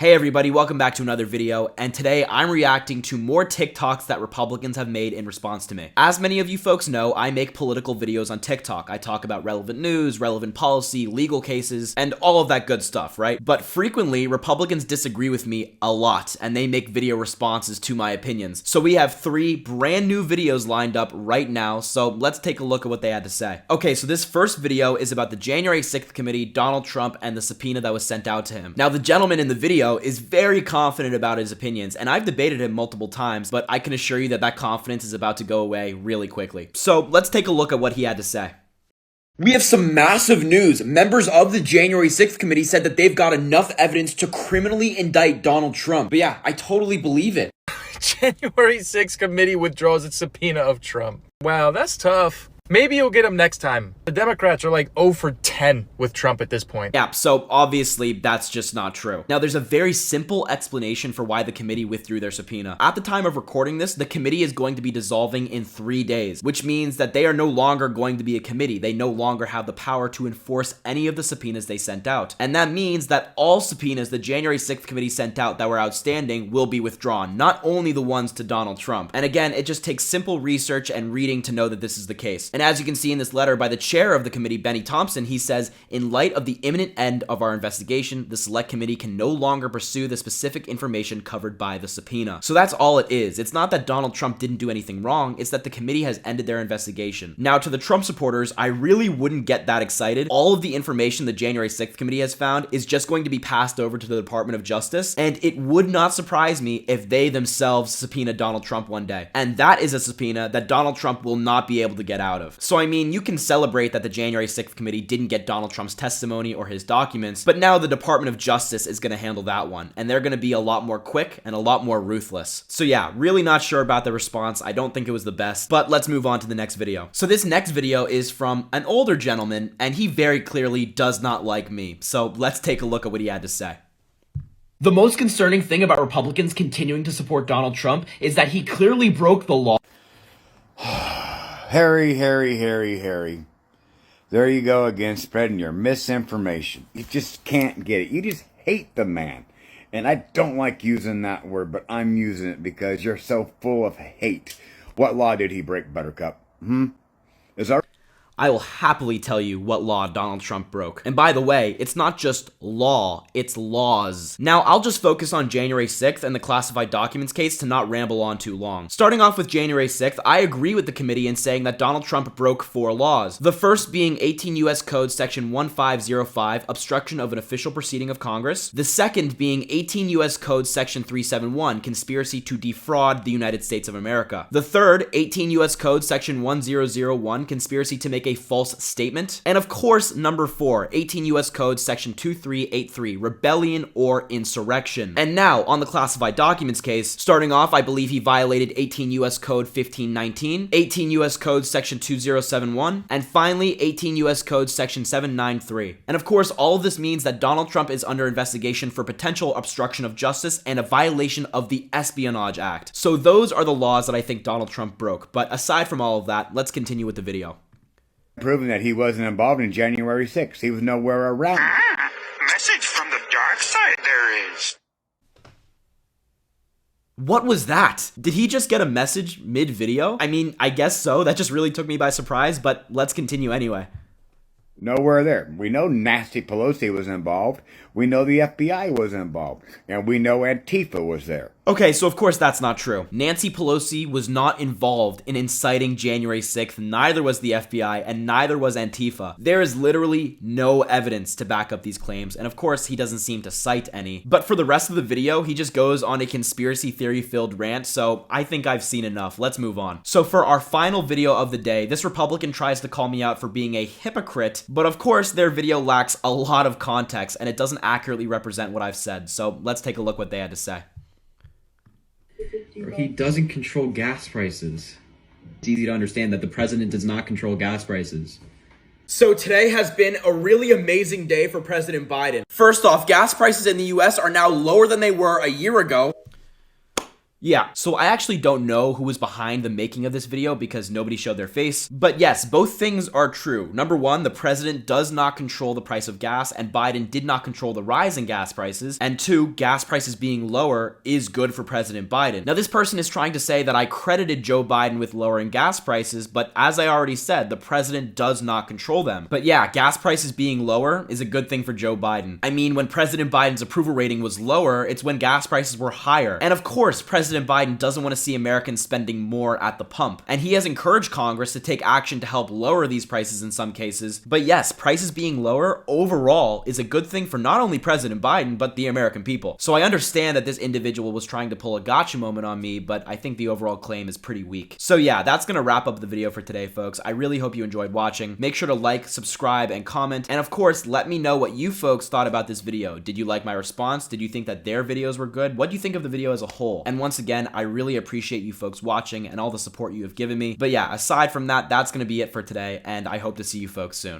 Hey everybody, welcome back to another video, and today I'm reacting to more TikToks that Republicans have made in response to me. As many of you folks know, I make political videos on TikTok. I talk about relevant news, relevant policy, legal cases, and all of that good stuff, right? But frequently, Republicans disagree with me a lot, and they make video responses to my opinions. So we have 3 brand new videos lined up right now, so let's take a look at what they had to say. Okay, so this first video is about the January 6th committee, Donald Trump, and the subpoena that was sent out to him. Now, the gentleman in the video is very confident about his opinions, and I've debated him multiple times, but I can assure you that that confidence is about to go away really quickly. So let's take a look at what he had to say. We have some massive news. Members of the January 6th committee said that they've got enough evidence to criminally indict Donald Trump. But yeah, I totally believe it. January 6th committee withdraws its subpoena of Trump. Wow, that's tough. Maybe you'll get him next time. The Democrats are like 0 for 10 with Trump at this point. Yeah, so obviously that's just not true. Now, there's a very simple explanation for why the committee withdrew their subpoena. At the time of recording this, the committee is going to be dissolving in 3 days, which means that they are no longer going to be a committee. They no longer have the power to enforce any of the subpoenas they sent out. And that means that all subpoenas the January 6th committee sent out that were outstanding will be withdrawn, not only the ones to Donald Trump. And again, it just takes simple research and reading to know that this is the case. And as you can see in this letter by the chair of the committee, Benny Thompson, he says, in light of the imminent end of our investigation, the select committee can no longer pursue the specific information covered by the subpoena. So that's all it is. It's not that Donald Trump didn't do anything wrong, it's that the committee has ended their investigation. Now, to the Trump supporters, I really wouldn't get that excited. All of the information the January 6th committee has found is just going to be passed over to the Department of Justice, and it would not surprise me if they themselves subpoena Donald Trump one day. And that is a subpoena that Donald Trump will not be able to get out of. So I mean, you can celebrate that the January 6th committee didn't get Donald Trump's testimony or his documents, but now the Department of Justice is going to handle that one, and they're going to be a lot more quick and a lot more ruthless. So yeah, really not sure about the response. I don't think it was the best, but let's move on to the next video. So this next video is from an older gentleman, and he very clearly does not like me. So let's take a look at what he had to say. The most concerning thing about Republicans continuing to support Donald Trump is that he clearly broke the law. Harry. There you go again, spreading your misinformation. You just can't get it. You just hate the man. And I don't like using that word, but I'm using it because you're so full of hate. What law did he break, Buttercup? Is that... I will happily tell you what law Donald Trump broke. And by the way, it's not just law, it's laws. Now, I'll just focus on January 6th and the classified documents case to not ramble on too long. Starting off with January 6th, I agree with the committee in saying that Donald Trump broke 4 laws. The first being 18 U.S. Code Section 1505, obstruction of an official proceeding of Congress. The second being 18 U.S. Code Section 371, conspiracy to defraud the United States of America. The third, 18 U.S. Code Section 1001, conspiracy to make a false statement. And of course, number 4, 18 U.S. Code Section 2383, rebellion or insurrection. And now, on the classified documents case, starting off, I believe he violated 18 U.S. Code 1519, 18 U.S. Code Section 2071, and finally, 18 U.S. Code Section 793. And of course, all of this means that Donald Trump is under investigation for potential obstruction of justice and a violation of the Espionage Act. So those are the laws that I think Donald Trump broke. But aside from all of that, let's continue with the video. Proving that he wasn't involved in January 6th. He was nowhere around. Message from the dark side there is. What was that? Did he just get a message mid-video? I mean, I guess so. That just really took me by surprise, but let's continue anyway. Nowhere there. We know Nasty Pelosi was involved. We know the FBI was involved. And we know Antifa was there. Okay, so of course that's not true. Nancy Pelosi was not involved in inciting January 6th, neither was the FBI, and neither was Antifa. There is literally no evidence to back up these claims, and of course he doesn't seem to cite any. But for the rest of the video, he just goes on a conspiracy theory-filled rant, so I think I've seen enough. Let's move on. So for our final video of the day, this Republican tries to call me out for being a hypocrite, but of course their video lacks a lot of context, and it doesn't accurately represent what I've said, so let's take a look what they had to say. He doesn't control gas prices. It's easy to understand that the president does not control gas prices. So today has been a really amazing day for President Biden. First off, gas prices in the US are now lower than they were a year ago. Yeah, so I actually don't know who was behind the making of this video because nobody showed their face. But yes, both things are true. Number one, the president does not control the price of gas, and Biden did not control the rise in gas prices. And two, gas prices being lower is good for President Biden. Now, this person is trying to say that I credited Joe Biden with lowering gas prices, but as I already said, the president does not control them. But yeah, gas prices being lower is a good thing for Joe Biden. I mean, when President Biden's approval rating was lower, it's when gas prices were higher. And of course, President Biden doesn't want to see Americans spending more at the pump. And he has encouraged Congress to take action to help lower these prices in some cases. But yes, prices being lower overall is a good thing for not only President Biden, but the American people. So I understand that this individual was trying to pull a gotcha moment on me, but I think the overall claim is pretty weak. So yeah, that's going to wrap up the video for today, folks. I really hope you enjoyed watching. Make sure to like, subscribe, and comment. And of course, let me know what you folks thought about this video. Did you like my response? Did you think that their videos were good? What do you think of the video as a whole? And once again, I really appreciate you folks watching and all the support you have given me. But yeah, aside from that, that's going to be it for today, and I hope to see you folks soon.